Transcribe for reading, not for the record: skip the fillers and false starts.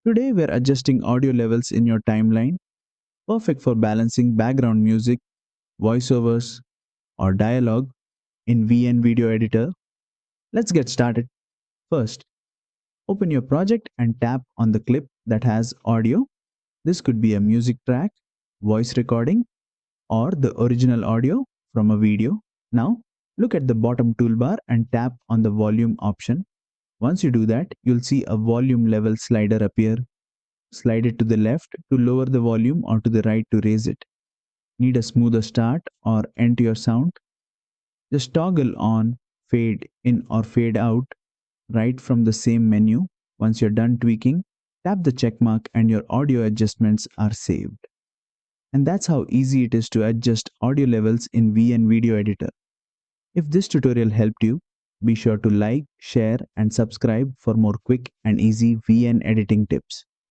Today we're adjusting audio levels in your timeline, perfect for balancing background music, voiceovers, or dialogue in VN Video Editor. Let's get started. First, open your project and tap on the clip that has audio. This could be a music track, voice recording, or the original audio from a video. Now, look at the bottom toolbar and tap on the volume option. Once you do that, you'll see a volume level slider appear. Slide it to the left to lower the volume or to the right to raise it. Need a smoother start or end to your sound? Just toggle on fade in or fade out right from the same menu. Once you're done tweaking, tap the check mark and your audio adjustments are saved. And that's how easy it is to adjust audio levels in VN Video Editor. If this tutorial helped you, be sure to like, share, and subscribe for more quick and easy VN editing tips.